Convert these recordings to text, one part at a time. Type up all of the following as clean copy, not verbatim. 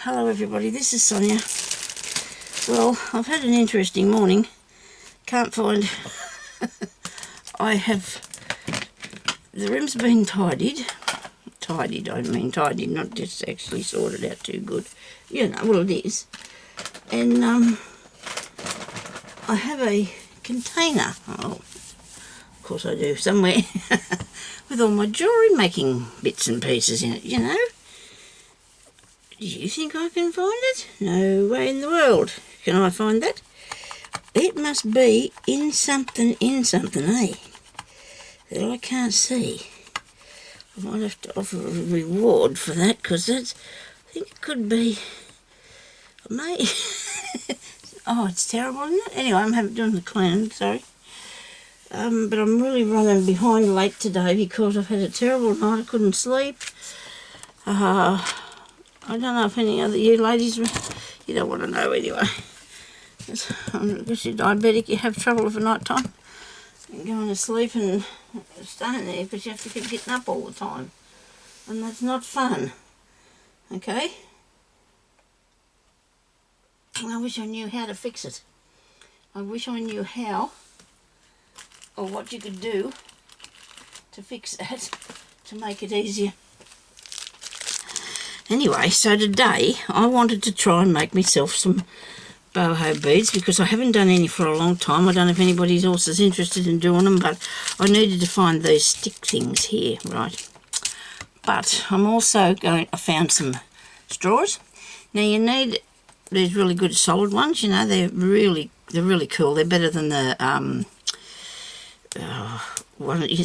Hello everybody, this is Sonya. Well, I've had an interesting morning. Can't find... The room's been tidied. Tidied, I mean tidied, not just actually sorted out too good. You know, well it is. And I have a container, of course I do, somewhere, with all my jewellery making bits and pieces in it, you know. Do you think I can find it? No way in the world can I find that. It must be in something, eh? That I can't see. I might have to offer a reward for that, because that's, I think it could be, oh, it's terrible, isn't it? Anyway, I'm doing the cleaning, sorry. But I'm really running behind late today because I've had a terrible night. I couldn't sleep. I don't know if any other you ladies, you don't want to know anyway. Because you're diabetic, you have trouble for night time. You're going to sleep and staying there because you have to keep getting up all the time. And that's not fun. Okay? I wish I knew how to fix it. I wish I knew how or what you could do to fix that to make it easier. Anyway, so today I wanted to try and make myself some boho beads because I haven't done any for a long time. I don't know if anybody else is interested in doing them, but I needed to find these stick things here, right? But I'm also I found some straws. Now you need these really good solid ones, you know, they're really cool. They're better than the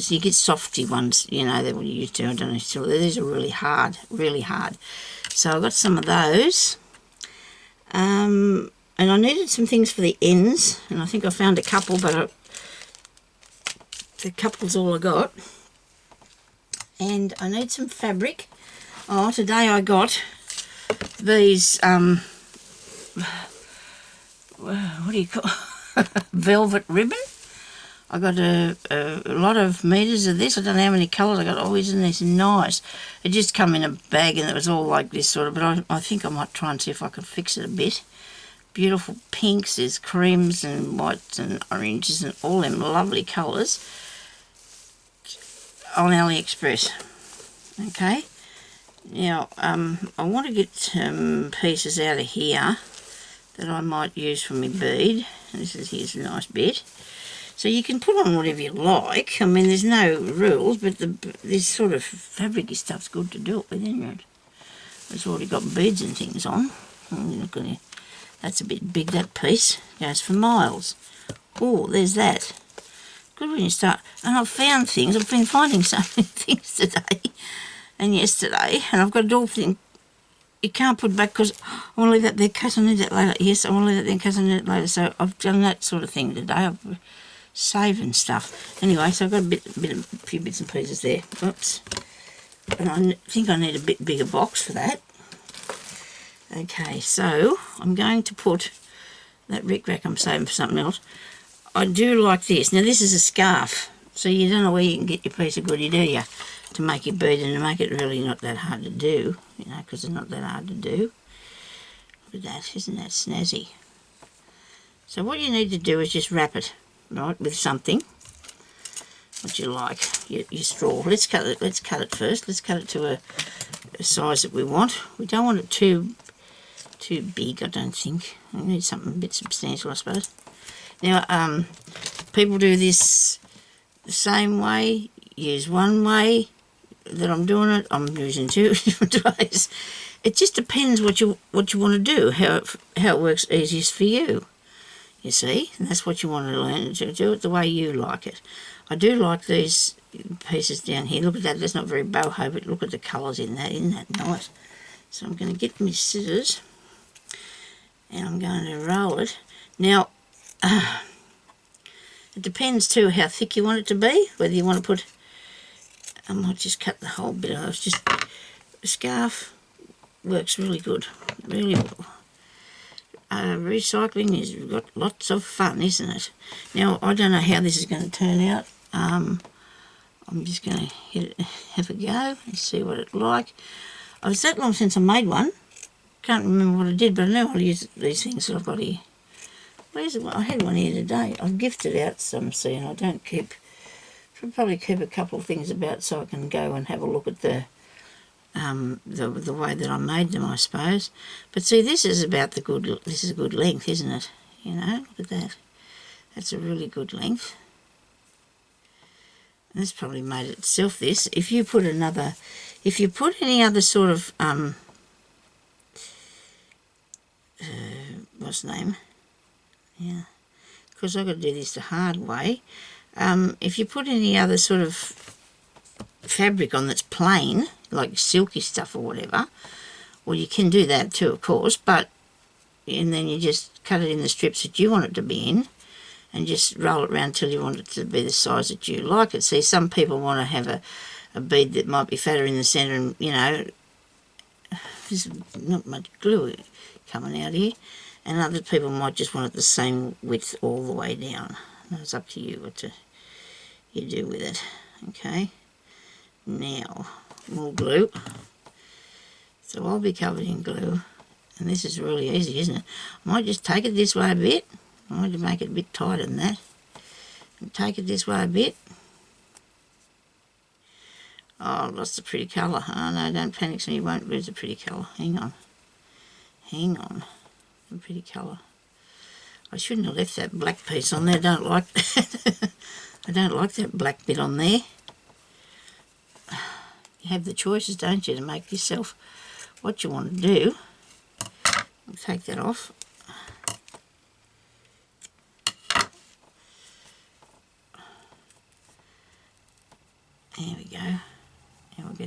you get softy ones, you know, that we used to. I don't know, still these are really hard. So I got some of those, and I needed some things for the ends, and I think I found a couple, but the couple's all I got. And I need some fabric. Oh, today I got these what do you call velvet ribbon. I got a lot of meters of this. I don't know how many colours I got. Oh, isn't this nice? It just come in a bag and it was all like this sort of, but I think I might try and see if I can fix it a bit. Beautiful pinks, there's creams and whites and oranges and all them lovely colours on AliExpress. Okay. Now, I want to get some pieces out of here that I might use for my bead. Here's a nice bit. So you can put on whatever you like. I mean, there's no rules, but this sort of fabricy stuff's good to do it with, isn't it? It's already got beads and things on. Look at it. That's a bit big, that piece. Goes for miles. Oh, there's that. Good when you start. And I've found things. I've been finding so many things today and yesterday. And I've got it all thing. You can't put back because I want to leave that there in case I need that later. Yes, I want to leave that there in case I need it later. So I've done that sort of thing today. I've saving stuff. Anyway, so I've got a few bits and pieces there. Oops. And I think I need a bit bigger box for that. Okay, so I'm going to put that rick-rack I'm saving for something else. I do like this. Now this is a scarf, so you don't know where you can get your piece of goodie, do you? To make your bead and to make it really not that hard to do, you know, because it's not that hard to do. Look at that, isn't that snazzy? So what you need to do is just wrap it, right, with something, what you like, your straw. Let's cut it first. Let's cut it to a size that we want. We don't want it too big, I don't think. We need something a bit substantial, I suppose. Now, people do this the same way, use one way that I'm doing it. I'm using two different ways. It just depends what you want to do, how it works easiest for you. You see, and that's what you want to learn, to do it the way you like it. I do like these pieces down here. Look at that, that's not very boho, but look at the colours in that, isn't that nice? So I'm going to get my scissors and I'm going to roll it. Now, it depends too how thick you want it to be, whether you want to put, I might just cut the whole bit off. Just a scarf works really good, really well. Recycling has got lots of fun, isn't it? Now, I don't know how this is going to turn out. I'm just going to have a go and see what it's like. Oh, it's that long since I made one. can't remember what I did, but I know I'll use these things that I've got here. Where's the one? I had one here today. I've gifted out some, see, and I don't keep... Should probably keep a couple of things about so I can go and have a look at the way that I made them, I suppose. But see, this is about this is a good length, isn't it? You know, look at that. That's a really good length. And this probably made it itself, this. If you put any other sort of, what's the name? Yeah, because I've got to do this the hard way. If you put any other sort of fabric on that's plain, like silky stuff or whatever, well, you can do that too, of course, and then you just cut it in the strips that you want it to be in, and just roll it around until you want it to be the size that you like it. See, some people want to have a bead that might be fatter in the centre, and, you know, there's not much glue coming out here, and other people might just want it the same width all the way down. It's up to you what you do with it. Okay, now more glue. So I'll be covered in glue, and this is really easy, isn't it? I might just take it this way a bit. I want to make it a bit tighter than that, and take it this way a bit. Oh, I've lost the pretty colour. Oh no, don't panic, so you won't lose the pretty colour. Hang on, the pretty colour. I shouldn't have left that black piece on there. I don't like that. I don't like that black bit on there. You have the choices, don't you, to make yourself what you want to do. I'll take that off. There we go. Now we'll go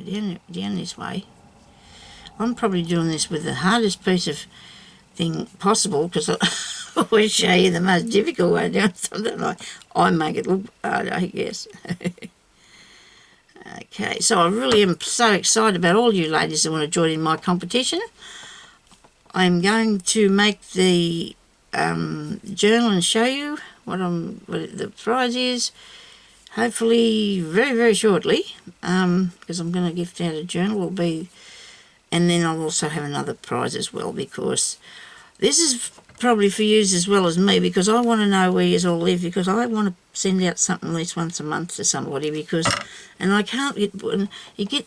down this way. I'm probably doing this with the hardest piece of thing possible, because I always show you the most difficult way of doing something. Like I make it look hard, I guess. Okay, so I really am so excited about all you ladies that want to join in my competition. I'm going to make the journal and show you what the prize is, hopefully very, very shortly, because I'm going to gift out a journal. And then I'll also have another prize as well, because this is probably for you as well as me, because I want to know where you all live, because I want to send out something at least once a month to somebody, and I can't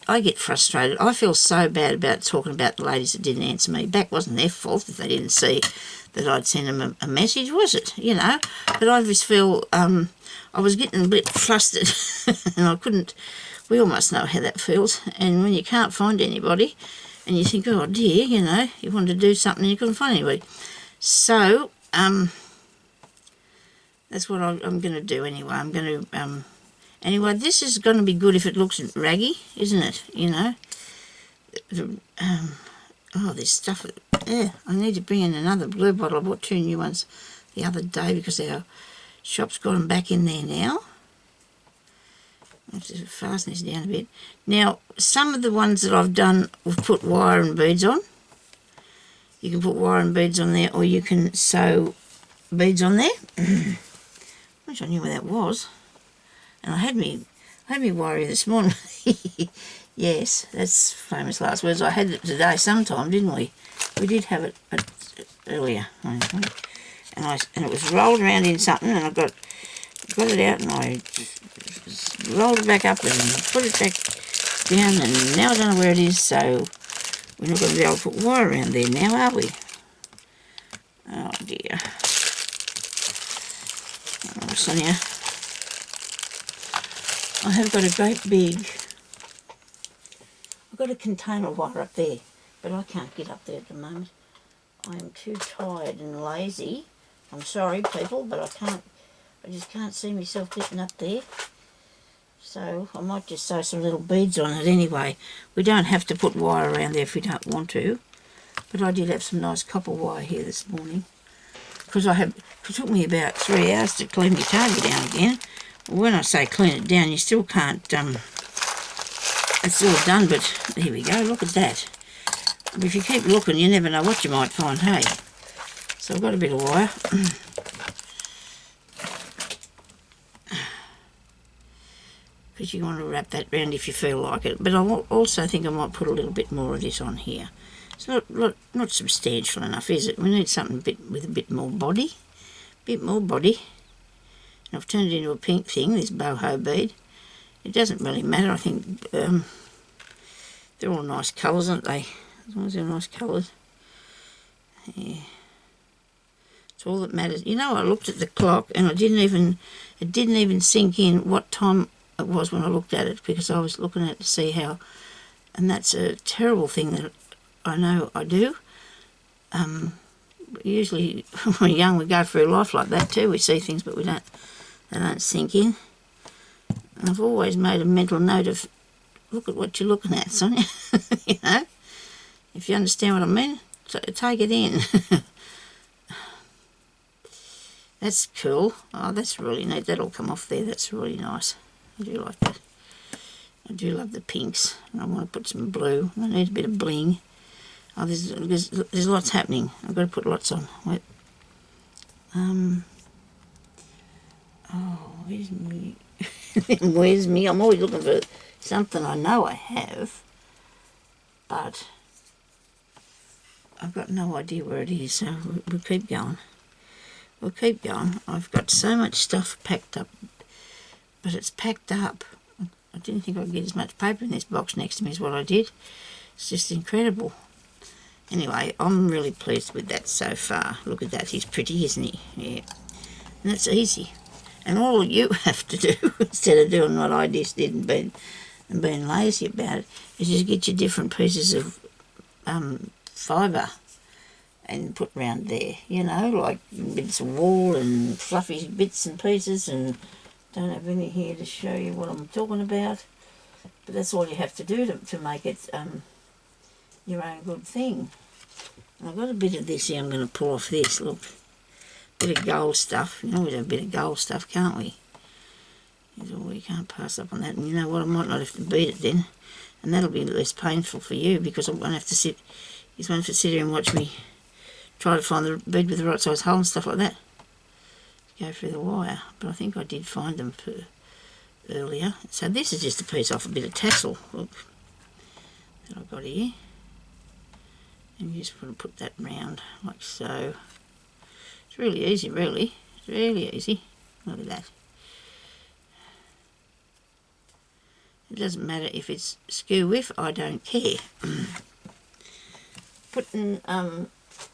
I get frustrated. I feel so bad about talking about the ladies that didn't answer me back. It wasn't their fault if they didn't see that I'd sent them a message, was it? You know, but I just feel I was getting a bit flustered and I couldn't. We all must know how that feels, and when you can't find anybody and you think, oh dear, you know, you wanted to do something and you couldn't find anybody. So, that's what I'm going to do anyway. I'm going to, anyway, this is going to be good if it looks raggy, isn't it? You know? Oh, this stuff, yeah, I need to bring in another blue bottle. I bought 2 new ones the other day because our shop's got them back in there now. I'll just fasten this down a bit. Now, some of the ones that I've done, we've put wire and beads on. You can put wire and beads on there, or you can sew beads on there. I wish I knew where that was. And I had me wire here this morning. Yes, that's famous last words. I had it today sometime, didn't we? We did have it earlier. And it was rolled around in something, and I got it out, and I rolled it back up and put it back down, and now I don't know where it is, so we're not going to be able to put wire around there now, are we? Oh dear. Oh, Sonya. I have got a great big... I've got a container wire up there, but I can't get up there at the moment. I am too tired and lazy. I'm sorry, people, but I just can't see myself getting up there. So I might just sew some little beads on it anyway. We don't have to put wire around there if we don't want to. But I did have some nice copper wire here this morning. Because it took me about 3 hours to clean my target down again. When I say clean it down, you still can't, it's all done, but here we go, look at that. But if you keep looking, you never know what you might find, hey. So I've got a bit of wire. Because you want to wrap that round if you feel like it. But I also think I might put a little bit more of this on here. It's not substantial enough, is it? We need something with a bit more body. And I've turned it into a pink thing, this boho bead. It doesn't really matter. I think they're all nice colours, aren't they? As long as they're nice colours. Yeah. It's all that matters. You know, I looked at the clock and it didn't even sink in what time it was when I looked at it, because I was looking at it to see how, and that's a terrible thing that I know I do. Usually when we're young we go through life like that too. We see things but they don't sink in. And I've always made a mental note of, look at what you're looking at, Sonia. You know, if you understand what I mean, take it in. That's cool. Oh, that's really neat. That'll come off there. That's really nice. I do like that. I do love the pinks. And I want to put some blue. I need a bit of bling. Oh, there's lots happening. I've got to put lots on. Wait. Oh, where's me? Where's me? I'm always looking for something I know I have, but I've got no idea where it is, so we'll keep going. We'll keep going. I've got so much stuff packed up, but it's packed up. I didn't think I'd get as much paper in this box next to me as what I did. It's just incredible. Anyway, I'm really pleased with that so far. Look at that. He's pretty, isn't he? Yeah. And it's easy. And all you have to do, instead of doing what I just did and being lazy about it, is just get your different pieces of fibre and put round there, you know, like bits of wool and fluffy bits and pieces, and don't have any here to show you what I'm talking about, but that's all you have to do to make it your own good thing. And I've got a bit of this here. I'm going to pull off this, look, bit of gold stuff. You know, we have a bit of gold stuff, can't we? We can't pass up on that. And you know what, I might not have to beat it then, and that'll be less painful for you, because I won't have to sit, you won't have to sit here and watch me try to find the bead with the right size hole and stuff like that. Go through the wire, but I think I did find them earlier. So this is just a piece off a bit of tassel, look, that I've got here. And you just want to put that round like so. It's really easy, really. It's really easy. Look at that. It doesn't matter if it's skew width, I don't care. Putting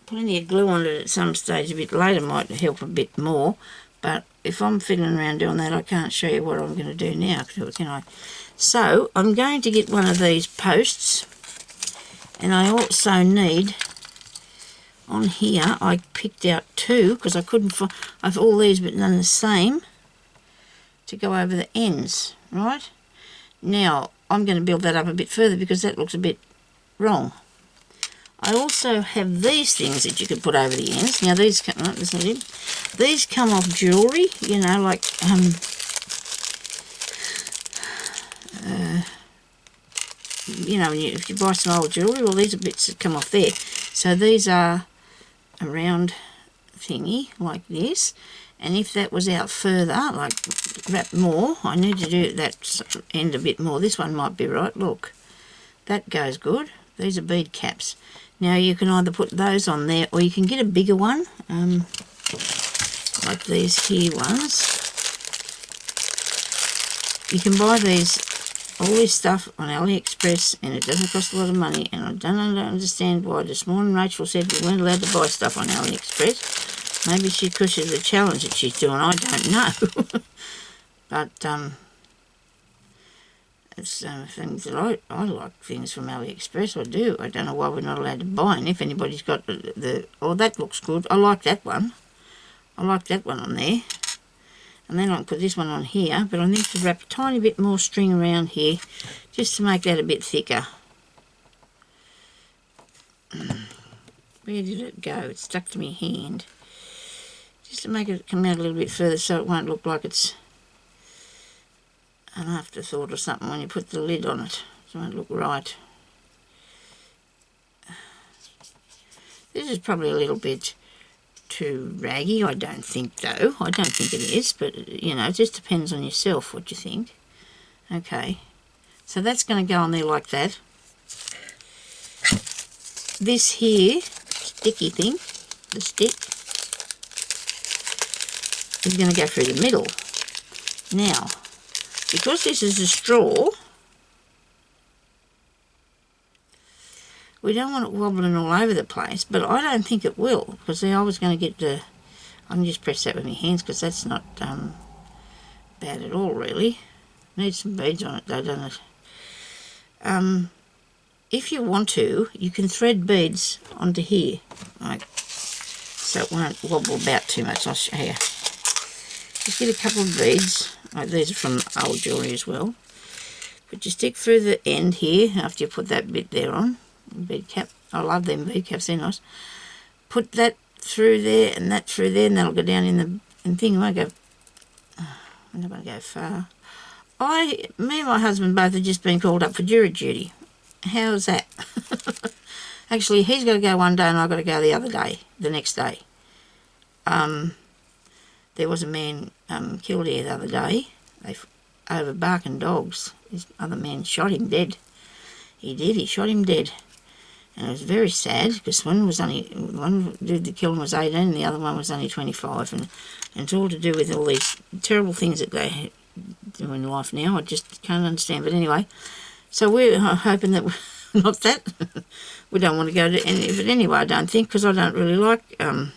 plenty of glue on it at some stage a bit later might help a bit more, but if I'm fiddling around doing that, I can't show you what I'm going to do now, can I? So I'm going to get one of these posts, and I also need, on here I picked out two, because I couldn't find, I've all these but none the same, to go over the ends, right? Now I'm going to build that up a bit further because that looks a bit wrong. I also have these things that you could put over the ends. Now these come, no, that's not it. These come off jewellery, you know, like you know, if you buy some old jewellery, well, these are bits that come off there. So these are a round thingy like this, and if that was out further, like wrap more, I need to do that end a bit more. This one might be right, look, that goes good. These are bead caps. Now you can either put those on there, or you can get a bigger one, like these here ones. You can buy these, all this stuff on AliExpress, and it doesn't cost a lot of money, and I don't understand why. This morning Rachel said we weren't allowed to buy stuff on AliExpress. Maybe she, because of the challenge that she's doing, I don't know. But it's things that I like things from AliExpress, I do. I don't know why we're not allowed to buy, and if anybody's got oh, that looks good. I like that one. I like that one on there. And then I can put this one on here, but I need to wrap a tiny bit more string around here just to make that a bit thicker. Where did it go? It stuck to my hand. Just to make it come out a little bit further so it won't look like it's an afterthought or something when you put the lid on it. It won't look right. This is probably a little bit too raggy, I don't think, though. I don't think it is, but, you know, it just depends on yourself what you think. Okay, so that's going to go on there like that. this here sticky thing, the stick, is going to go through the middle. Now, because this is a straw, we don't want it wobbling all over the place, but I don't think it will, because I was going to get the... I can just press that with my hands, because that's not bad at all, really. Needs some beads on it, though, doesn't it? If you want to, you can thread beads onto here, like, so it won't wobble about too much. I'll show you. Just get a couple of beads, like these are from old jewellery as well. Put your stick through the end here, after you put that bit there on, bead cap. I love them bead caps, they're nice. Put that through there and that through there, and that'll go down in the thing. It won't go, I'm not going to go far. Me and my husband both have just been called up for jury duty. How's that? Actually, he's got to go one day and I've got to go the next day. There was a man killed here the other day over barking dogs. This other man shot him dead. He did, he shot him dead. And it was very sad, because one dude that killed him was 18 and the other one was only 25. And it's all to do with all these terrible things that they do in life now. I just can't understand. But anyway, so we're hoping that not that. We don't want to go to any of it anyway, I don't think, because I don't really like that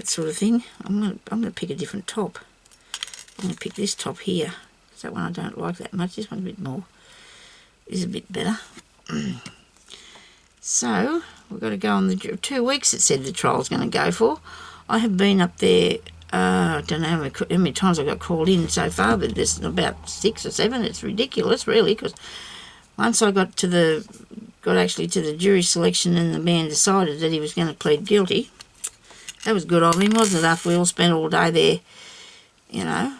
sort of thing. I'm gonna pick a different top. I'm going to pick this top here, because that one I don't like that much. This one's a bit more, is a bit better. So, we've got to go on the 2 weeks it said the trial's going to go for. I have been up there, I don't know how many times I got called in so far, but there's about 6 or 7. It's ridiculous, really, because once I got actually to the jury selection and the man decided that he was going to plead guilty, that was good of him, wasn't it, after we all spent all day there, you know.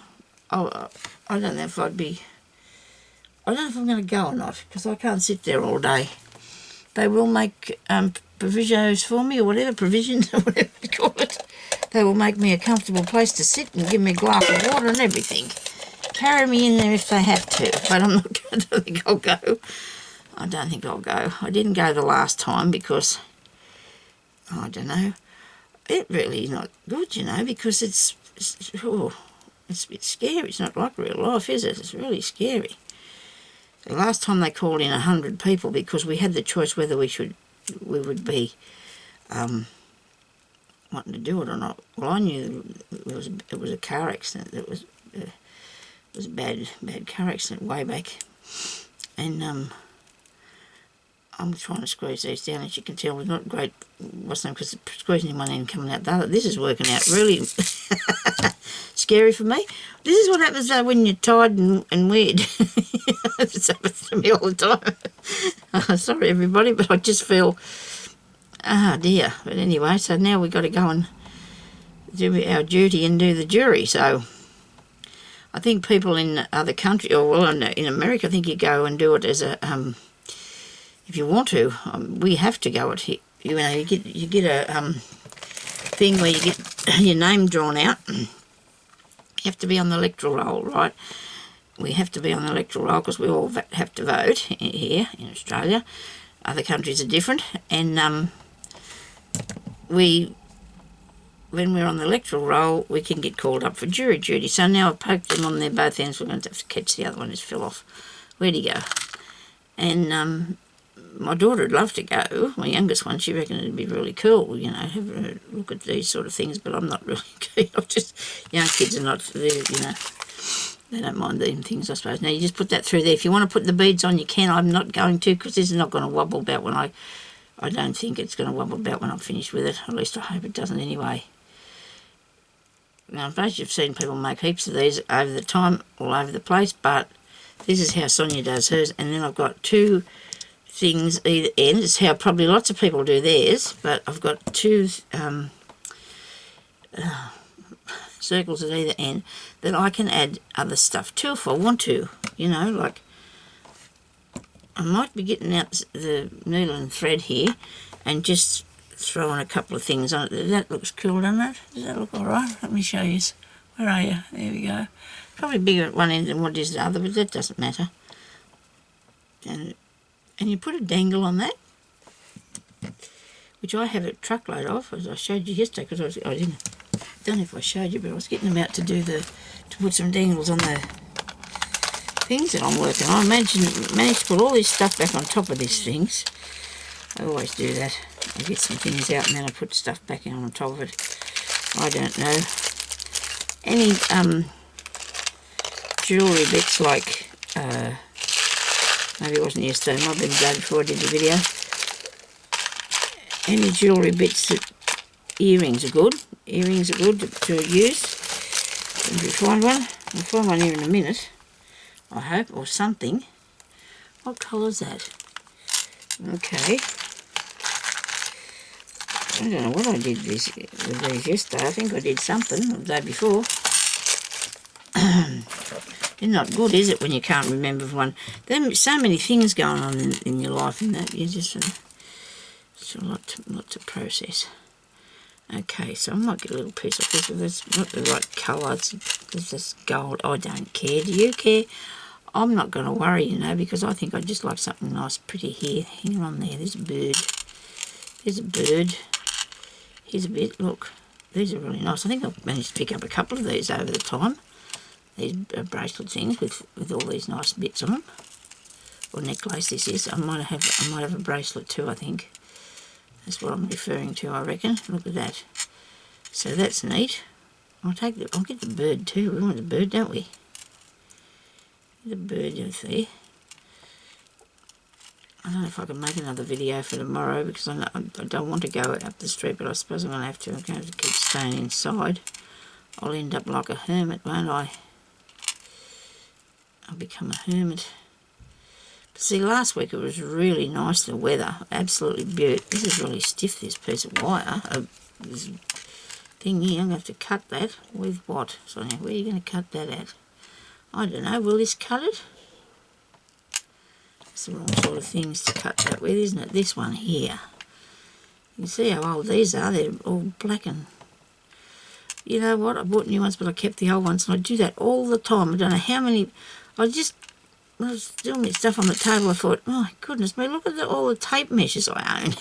I don't know if I don't know if I'm going to go or not, because I can't sit there all day. They will make provisos for me, or whatever, provisions, or whatever you call it. They will make me a comfortable place to sit and give me a glass of water and everything. Carry me in there if they have to, but I don't think I'll go. I don't think I'll go. I didn't go the last time because, I don't know, it really is not good, you know, because it's a bit scary. It's not like real life, is it? It's really scary. The last time they called in 100 people because we had the choice whether we would be wanting to do it or not. Well, I knew it was a car accident. It was a bad car accident way back, and I'm trying to squeeze these down. As you can tell, it's not great. What's the name? Because squeezing in one end and coming out the other. This is working out really scary for me. This is what happens though when you're tired and weird. It's happens to me all the time. Sorry everybody, but I just feel, dear. But anyway, so now we've got to go and do our duty and do the jury. So I think people in other countries, or well, in America, I think you go and do it as a, if you want to. We have to go it. You know, you get a thing where you get your name drawn out. You have to be on the electoral roll, right? We have to be on the electoral roll because we all have to vote here in Australia. Other countries are different, and when we're on the electoral roll, we can get called up for jury duty. So now I've poked them on their both ends. We're going to have to catch the other one. Just fell off. Where'd he go? And my daughter would love to go. My youngest one, she reckoned it'd be really cool, you know, have a look at these sort of things. But I'm not really keen. Young kids are not, you know, they don't mind them things, I suppose. Now you just put that through there. If you want to put the beads on, you can. I'm not going to, because this is not going to wobble about when I don't think it's going to wobble about when I'm finished with it. At least I hope it doesn't anyway. Now, I suppose you've seen people make heaps of these over the time, all over the place, but this is how Sonya does hers. And then I've got 2 things either end. It's how probably lots of people do theirs, but I've got 2 circles at either end that I can add other stuff to if I want to, you know, like I might be getting out the needle and thread here and just throwing a couple of things on it. That looks cool, doesn't it? Does that look alright? Let me show you. Where are you? There we go. Probably bigger at one end than what it is the other, but that doesn't matter. And you put a dangle on that, which I have a truckload of, as I showed you yesterday, because I don't know if I showed you, but I was getting them out to put some dangles on the things that I'm working on. I managed to put all this stuff back on top of these things. I always do that. I get some things out and then I put stuff back in on top of it. I don't know. Any jewellery bits like, maybe it wasn't yesterday, it might have been the day before I did the video. Any jewellery bits that, earrings are good. Earrings are good to use. If you find one, I'll find one here in a minute, I hope, or something. What colour is that? Okay. I don't know what I did with these yesterday. I think I did something the day before. It's not good, is it, when you can't remember one? There's so many things going on in your life in that you just it's a lot to process. Okay, so I might get a little piece of this. It's not the right colour. It's just gold. I don't care. Do you care? I'm not going to worry, you know, because I think I'd just like something nice, pretty here. Hang on there. There's a bird. There's a bird. Here's a bit. Look, these are really nice. I think I've managed to pick up a couple of these over the time. These bracelet things with all these nice bits on them. Or necklace this is. I might have a bracelet too, I think. That's what I'm referring to, I reckon. Look at that. So that's neat. I'll get the bird too. We want the bird, don't we? The bird is there. I don't know if I can make another video for tomorrow because I don't want to go up the street, but I suppose I'm going to have to. I'm going to keep staying inside. I'll end up like a hermit, won't I? I'll become a hermit. But see, last week it was really nice, the weather. Absolutely beautiful. This is really stiff, this piece of wire. This thing here, I'm going to have to cut that. With what? Sonya, where are you going to cut that at? I don't know. Will this cut it? It's the wrong sort of things to cut that with, isn't it? This one here. You can see how old these are. They're all black and... You know what? I bought new ones, but I kept the old ones. And I do that all the time. I don't know how many... I was doing my stuff on the table. I thought, oh, goodness me, look at all the tape measures I own.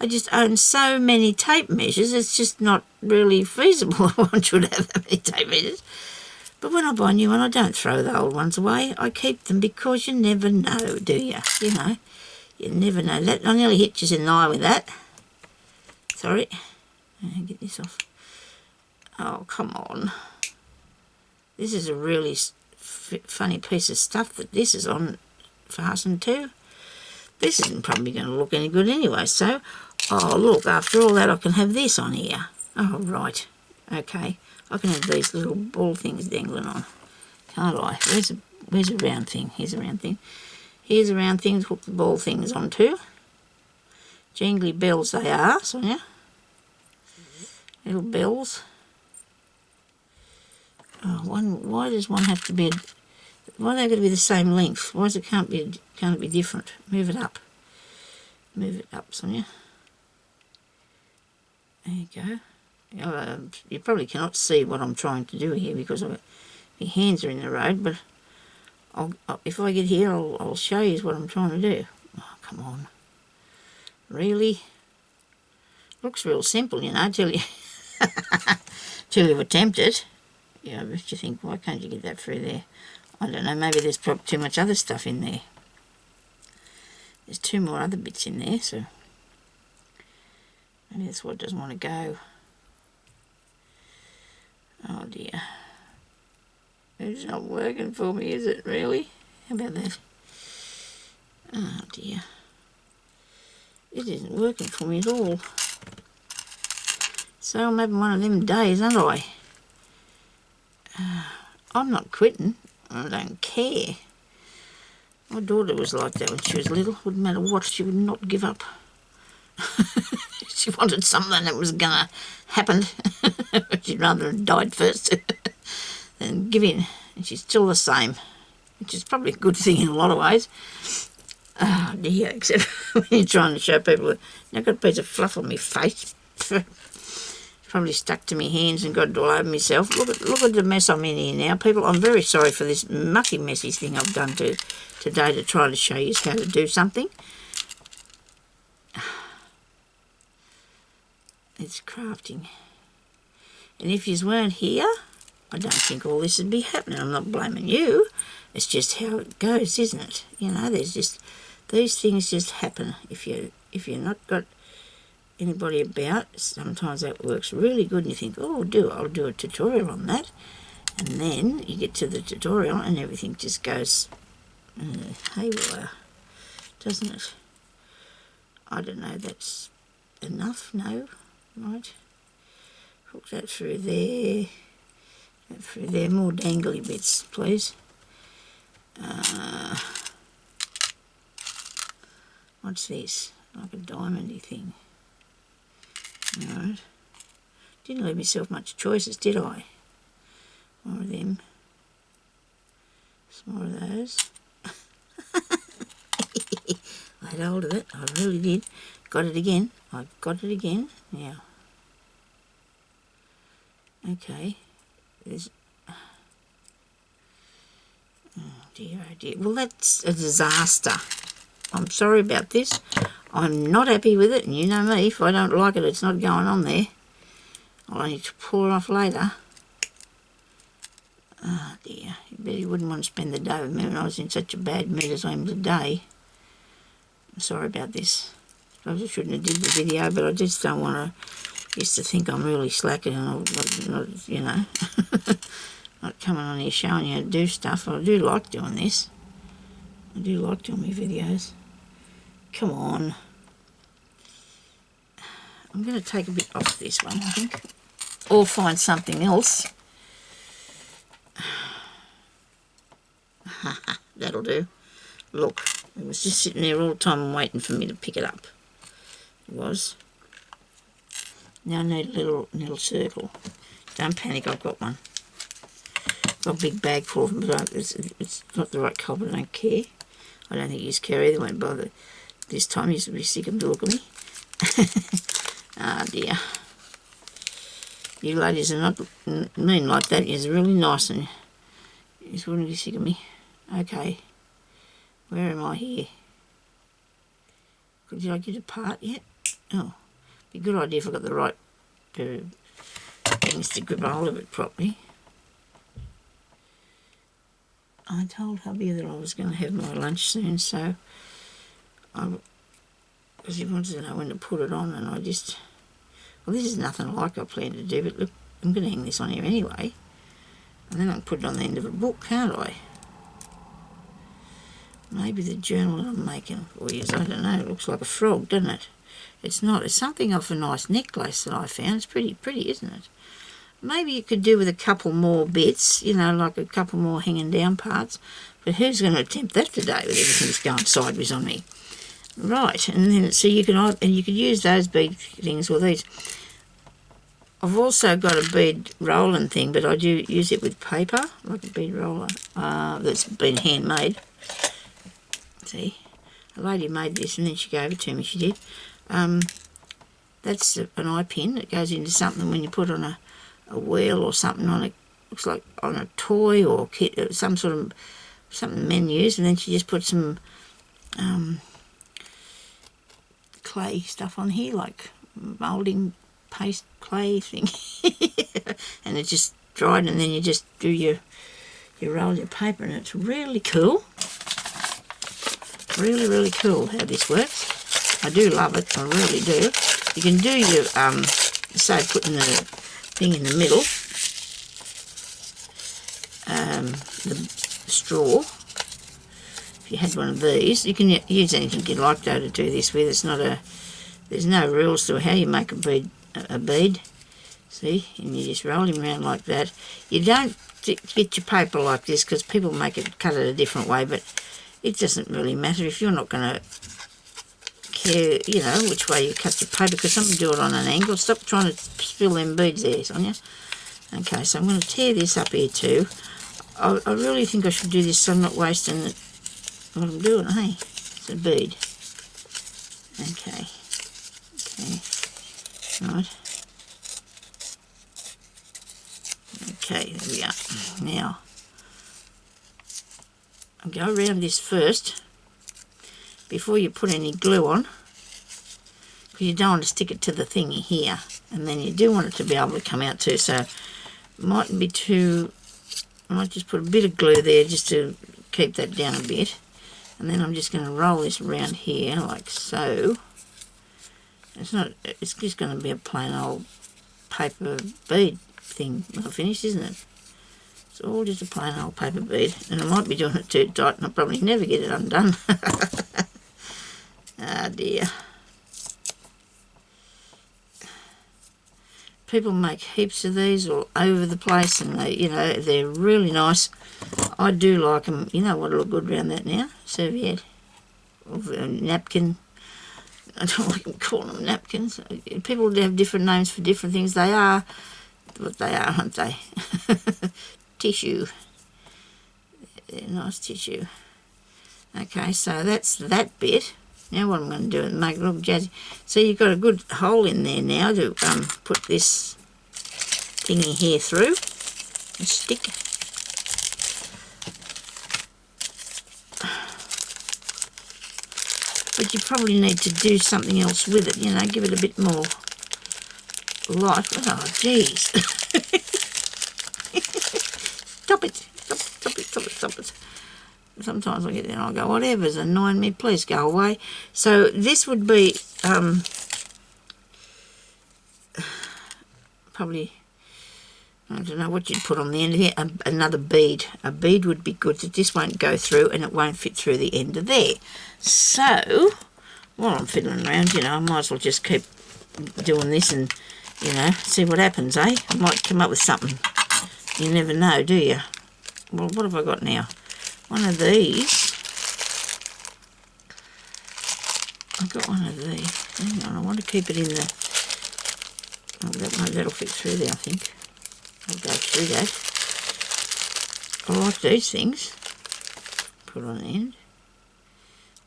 I just own so many tape measures. It's just not really feasible. One should have that many tape measures. But when I buy a new one, I don't throw the old ones away. I keep them because you never know, do you? You know, you never know. That I nearly hit you in the eye with that. Sorry. Get this off. Oh, come on. This is a really funny piece of stuff that this is on fastened to. This isn't probably going to look any good anyway. So, oh, look, after all that, I can have this on here. Oh, right. Okay. I can have these little ball things dangling on, can't I? Where's a round thing? Here's a round thing. Here's a round thing to hook the ball things onto. Jingly bells they are, Sonya. Little bells. Oh, why does one have to be? Why are they going to be the same length? Why can't it be different? Move it up. Move it up, Sonya. There you go. You probably cannot see what I'm trying to do here because my hands are in the road, but if I get here, I'll show you what I'm trying to do. Oh, come on. Really? Looks real simple, you know, till you attempt it. Yeah, but you think, why can't you get that through there? I don't know, maybe there's probably too much other stuff in there. There's two more other bits in there, so maybe that's what doesn't want to go. Oh dear. It's not working for me, is it really? How about that? Oh dear. It isn't working for me at all. So I'm having one of them days, aren't I? I'm not quitting. I don't care. My daughter was like that when she was little. Wouldn't matter what, she would not give up. She wanted something that was going to happen. She'd rather have died first than give in. And she's still the same, which is probably a good thing in a lot of ways. Oh dear, except when you're trying to show people that I've got a piece of fluff on my face. Probably stuck to my hands and got it all over myself. Look at the mess I'm in here now. People, I'm very sorry for this mucky, messy thing I've done today to try to show you how to do something. It's crafting. And if you weren't here, I don't think all this would be happening. I'm not blaming you. It's just how it goes, isn't it? You know, there's just, these things just happen. If you're not got anybody about, sometimes that works really good and you think, oh, I'll do a tutorial on that. And then you get to the tutorial and everything just goes haywire, doesn't it? I don't know, that's enough, no? Right. Hook that through there. That through there. More dangly bits, please. What's this? Like a diamondy thing. Alright. Didn't leave myself much choices, did I? More of them. Some more of those. I had hold of it. I really did. Got it again. I've got it again. Now. Okay. There's... Oh dear, oh dear. Well, that's a disaster. I'm sorry about this. I'm not happy with it, and you know me. If I don't like it, it's not going on there. I'll only pull it off later. Oh dear. You bet you wouldn't want to spend the day with me when I was in such a bad mood as I am today. I'm sorry about this. I suppose I shouldn't have did the video, but I just don't want to used to think I'm really slacking and I'm not, you know, not coming on here showing you how to do stuff. I do like doing this. I do like doing my videos. Come on. I'm going to take a bit off this one, I think. Or find something else. That'll do. Look, it was just sitting there all the time waiting for me to pick it up. It was. Now I need a little circle. Don't panic, I've got one. Got a big bag full of them, but it's not the right colour, but I don't care. I don't think you care either, won't bother. This time you should be sick of them to look at me. Ah dear. You ladies are not mean like that. You're really nice and you just wouldn't be sick of me. Okay. Where am I here? Did I get a part yet? Oh, be a good idea if I got the right pair of things to grip hold of it properly. I told hubby that I was going to have my lunch soon, so because he wanted to know when to put it on, and I just, well, this is nothing like I planned to do, but look, I'm going to hang this on here anyway, and then I can put it on the end of a book, can't I? Maybe the journal that I'm making for you, I don't know, it looks like a frog, doesn't it? It's not, it's something off a nice necklace that I found. It's pretty, isn't it? Maybe you could do with a couple more bits, you know, like a couple more hanging down parts, but who's going to attempt that today with everything that's going sideways on me? Right, and then so you can, and you could use those bead things or these. I've also got a bead rolling thing, but I do use it with paper, like a bead roller that's been handmade. See, a lady made this and then she gave it to me, she did. That's an eye pin that goes into something when you put on a wheel or something on it. Looks like on a toy or kit, or some sort of something men use, and then she just put some clay stuff on here, like moulding paste clay thing, and it just dried, and then you just do you roll your paper, and it's really cool. Really cool how this works. I do love it, I really do. You can do your, say putting the thing in the middle, the straw. If you had one of these, you can use anything you like though to do this with. It's not there's no rules to how you make a bead. See, and you just roll him around like that. You don't get your paper like this because people cut it a different way, but it doesn't really matter if you're not going to care, you know, which way you cut your paper, because some do it on an angle. Stop trying to spill them beads there, Sonya. Okay, so I'm going to tear this up here too. I really think I should do this so I'm not wasting what I'm doing, hey? It's a bead. Okay. Right. Okay, there we are. Now, I'll go around this first before you put any glue on. because you don't want to stick it to the thingy here, and then you do want it to be able to come out too, so it mightn't be too, I might just put a bit of glue there just to keep that down a bit, and then I'm just going to roll this around here like so. It's just going to be a plain old paper bead thing when I finish, isn't it? It's all just a plain old paper bead, and I might be doing it too tight and I'll probably never get it undone. Ah dear. People make heaps of these all over the place, and they, they're really nice. I do like them. You know what'll look good around that now? Serviette or a napkin. I don't like calling them napkins. People have different names for different things. They are what they are, aren't they? Tissue. They're nice tissue. Okay, so that's that bit. Now what I'm going to do is make it look jazzy. So you've got a good hole in there now to put this thingy here through and stick. But you probably need to do something else with it, give it a bit more life. Oh, jeez. Stop it. Stop it. Sometimes I get there and I go, whatever's annoying me, please go away. So this would be probably, I don't know what you'd put on the end of here, another bead. A bead would be good, that this won't go through and it won't fit through the end of there. So, while I'm fiddling around, I might as well just keep doing this and, see what happens, eh? I might come up with something. You never know, do you? Well, what have I got now? One of these. I've got one of these. Hang on, I want to keep it in the... Oh, that'll fit through there, I think. I'll go through that. I like these things. Put on the end.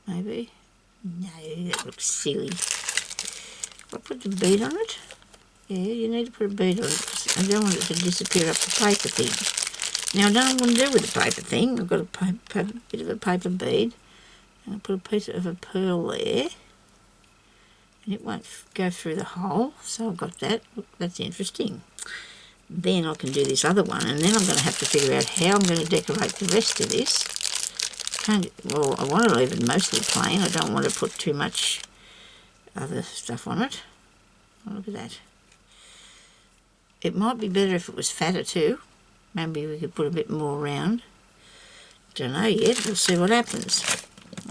Maybe. No, that looks silly. I'll put the bead on it. Yeah, you need to put a bead on it, because I don't want it to disappear up the paper thing. Now, I don't know what I'm going to do with the paper thing. I've got a bit of a paper bead. And I'll put a piece of a pearl there. And it won't go through the hole. So I've got that. Look, that's interesting. Then I can do this other one. And then I'm going to have to figure out how I'm going to decorate the rest of this. Well, I want to leave it mostly plain. I don't want to put too much other stuff on it. Oh, look at that. It might be better if it was fatter too. Maybe we could put a bit more around. Don't know yet. We'll see what happens.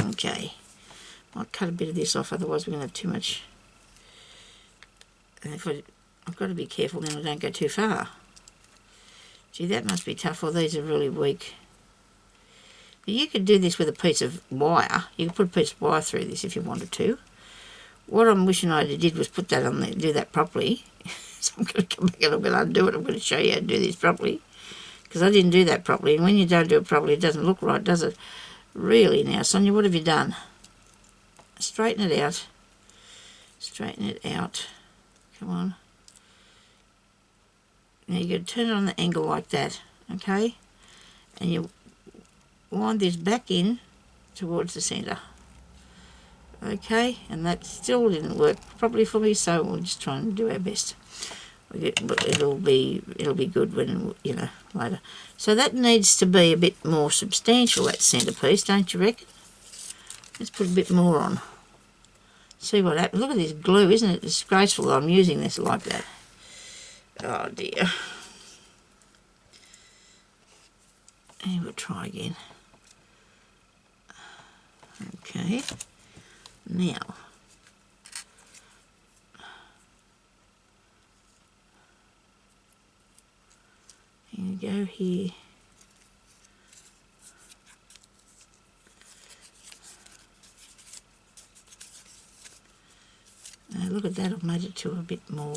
Okay. I'll cut a bit of this off, otherwise we're going to have too much. And I've got to be careful then I don't go too far. Gee, that must be tough. Well, these are really weak. But you could do this with a piece of wire. You could put a piece of wire through this if you wanted to. What I'm wishing I did was put that on there, do that properly. So I'm going to come back and I'm going to undo it. I'm going to show you how to do this properly. Because I didn't do that properly. And when you don't do it properly, it doesn't look right, does it? Really now, Sonia, what have you done? Straighten it out. Straighten it out. Come on. Now you're going to turn it on the angle like that, okay? And you wind this back in towards the centre. Okay, and that still didn't work properly for me, so we'll just try and do our best. But it'll be good when, later. So that needs to be a bit more substantial, that centrepiece, don't you reckon? Let's put a bit more on. See what happens. Look at this glue, isn't it disgraceful that I'm using this like that? Oh dear. And we'll try again. Okay. Now. Here we go here. Now look at that, I've made it to a bit more.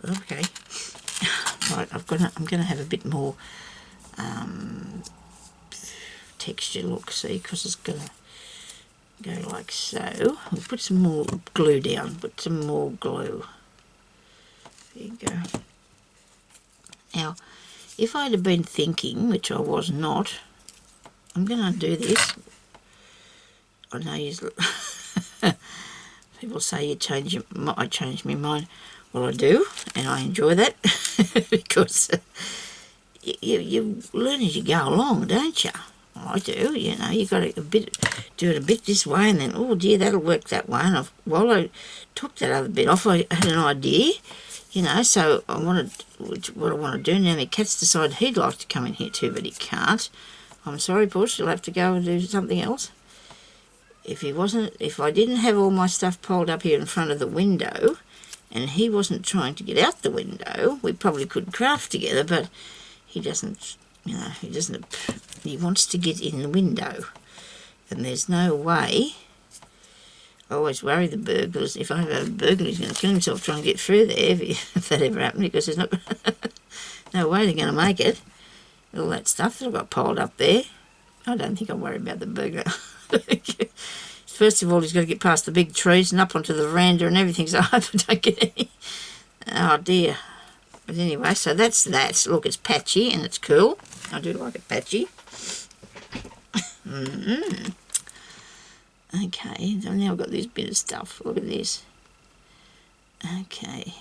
Okay. Right, I'm gonna have a bit more texture look, see, because it's gonna go like so. We'll put some more glue down, put some more glue. There you go. Now, if I'd have been thinking, which I was not, I'm going to undo this. I know you People say I change my mind. Well, I do, and I enjoy that because you learn as you go along, don't you? Well, I do, you know. You got to do it a bit this way, and then, oh dear, that'll work that way. And while I took that other bit off, I had an idea, you know. So what I want to do now. My cat's decided he'd like to come in here too, but he can't. I'm sorry, Puss. You'll have to go and do something else. If I didn't have all my stuff piled up here in front of the window, and he wasn't trying to get out the window, we probably could craft together, but he doesn't, you know, he wants to get in the window. And there's no way. I always worry the burglars, if I have a burglar, he's going to kill himself trying to get through there, if that ever happened, because there's no way they're going to make it. All that stuff that I've got piled up there. I don't think I'll worry about the burglar. First of all, he's got to get past the big trees and up onto the veranda and everything, so I hope I don't get any. Oh dear. But anyway, so that's that. Look, it's patchy and it's cool. I do like it patchy. Okay, so now I've got this bit of stuff. Look at this. Okay.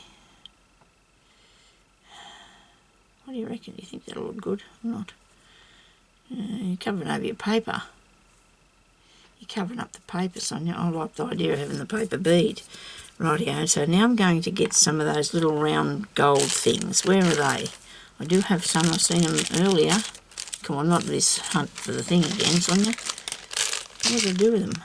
What do you reckon? Do you think that'll look good or not? You're covering over your paper. You're covering up the paper, Sonya. I like the idea of having the paper bead. Rightio, so now I'm going to get some of those little round gold things. Where are they? I do have some. I've seen them earlier. Come on, not this hunt for the thing again, Sonya. What do I do with them?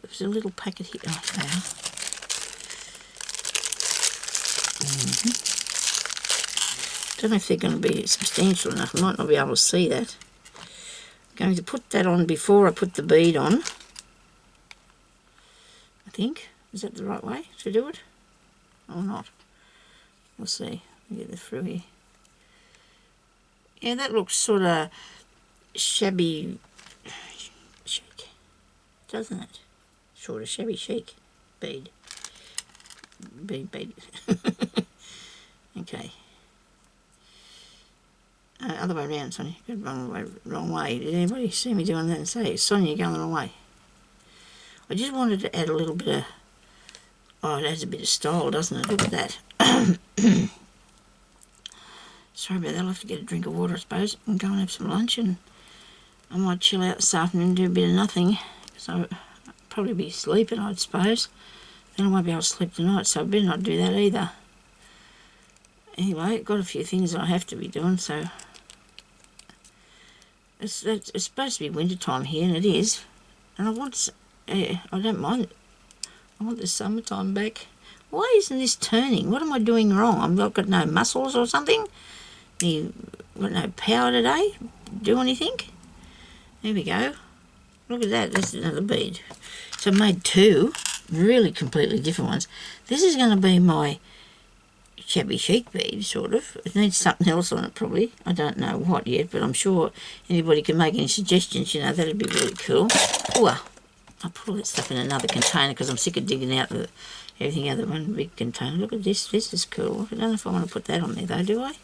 There's a little packet here. Oh, there. Don't know if they're going to be substantial enough. I might not be able to see that. I'm going to put that on before I put the bead on. I think. Is that the right way to do it? Or not? We'll see. Let me get this through here. Yeah, that looks sort of shabby chic, doesn't it? Sort of shabby chic. Bead. Bead. Okay. Other way around, Sonya. You're going the wrong way. Did anybody see me doing that and say, Sonya, you're going the wrong way? I just wanted to add a little bit of... Oh, it adds a bit of style, doesn't it? Look at that. Sorry about that. I'll have to get a drink of water, I suppose, and go and have some lunch, and I might chill out this afternoon and do a bit of nothing, because I'll probably be sleeping, I suppose. Then I won't be able to sleep tonight, so I better not do that either. Anyway, got a few things that I have to be doing, so... It's supposed to be winter time here, and it is. And I don't mind. I want the summertime back. Why isn't this turning? What am I doing wrong? I've got no muscles or something? Got no power today? Do anything? There we go. Look at that. That's another bead. So I made two really completely different ones. This is going to be my shabby chic bead, sort of. It needs something else on it, probably. I don't know what yet, but I'm sure anybody can make any suggestions, you know. That'd be really cool. Oh, I'll put all that stuff in another container because I'm sick of digging out everything out of one big container. Look at this. This is cool. I don't know if I want to put that on there, though, do I?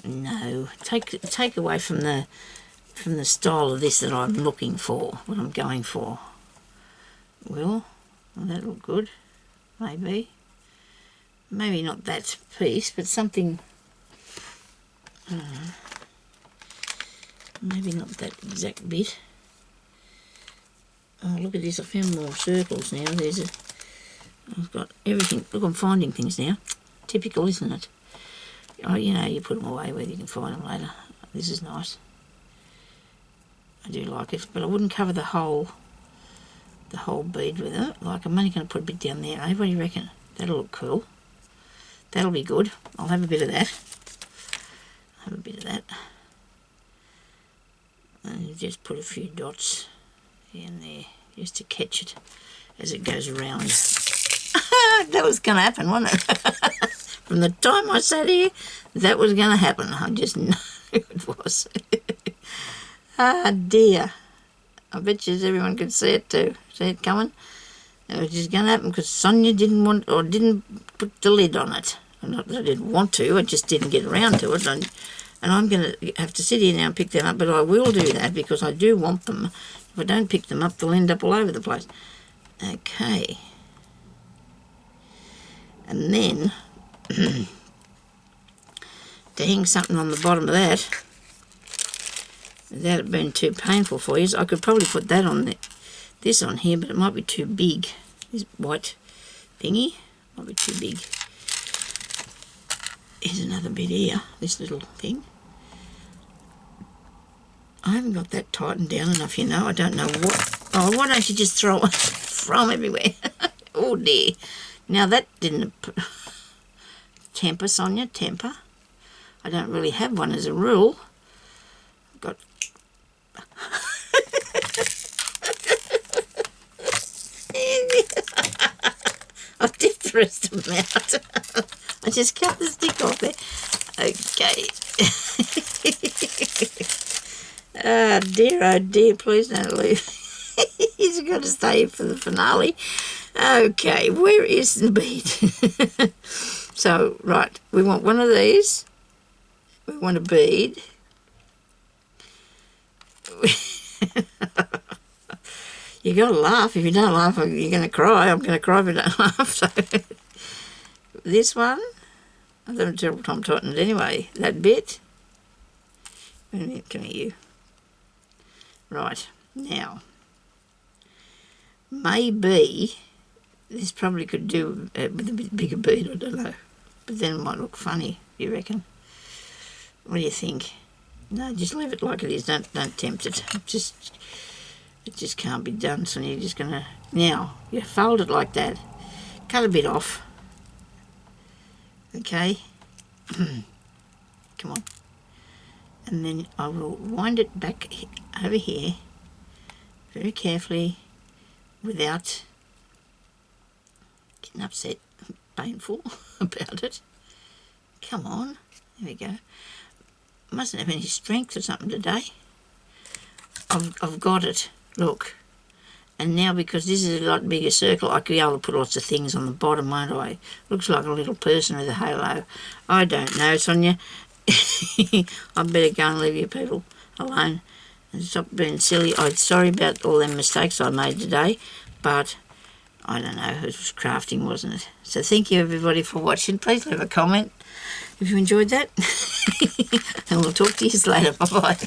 No. Take away from the style of this that I'm looking for, what I'm going for. Will that look good? Maybe. Maybe not that piece, but something... maybe not that exact bit. Oh, look at this. I found more circles now. I've got everything. Look, I'm finding things now. Typical, isn't it? Oh, you know, you put them away where you can find them later. This is nice. I do like it, but I wouldn't cover the whole bead with it. Like, I'm only going to put a bit down there. What do you reckon? That'll look cool. That'll be good. I'll have a bit of that. And just put a few dots in there just to catch it as it goes around. That was going to happen, wasn't it? From the time I sat here, that was going to happen. I just know it was. Ah, dear. I bet you everyone could see it too. See it coming? It was just going to happen because Sonya didn't put the lid on it. Not that I didn't want to, I just didn't get around to it. And I'm going to have to sit here now and pick them up, but I will do that because I do want them. If I don't pick them up, they'll end up all over the place. Okay. And then, to hang something on the bottom of that, without it being too painful for you, I could probably put that on this on here, but it might be too big. This white thingy might be too big. Here's another bit here, this little thing. I haven't got that tightened down enough, you know. I don't know what. Oh, why don't you just throw them everywhere? Oh dear. Now that didn't temper, Sonya, temper. I don't really have one as a rule. I've got. I've dipped the rest of them out. I just cut the stick off there. Okay. Oh dear, please don't leave. He's got to stay for the finale. Okay, where is the bead? So, right, we want one of these. We want a bead. You got to laugh. If you don't laugh, you're going to cry. I'm going to cry if you don't laugh. So, this one, I don't tell what I'm tightening it anyway. That bit. Wait a minute, come here, you. Right, now, maybe this probably could do with a bit bigger bead, I don't know. But then it might look funny, you reckon? What do you think? No, just leave it like it is. Don't tempt it. It just can't be done. So you're just gonna now you fold it like that. Cut a bit off. Okay. Come on. And then I will wind it back over here very carefully without getting upset, painful about it. Come on. There we go. Mustn't have any strength or something today. I've got it. Look. And now because this is a lot bigger circle, I could be able to put lots of things on the bottom, won't I? Looks like a little person with a halo. I don't know, Sonya. I better go and leave you people alone and stop being silly. I'm sorry about all them mistakes I made today, but I don't know, it was crafting, wasn't it? So thank you everybody for watching. Please leave a comment if you enjoyed that. And we'll talk to you later. Bye-bye.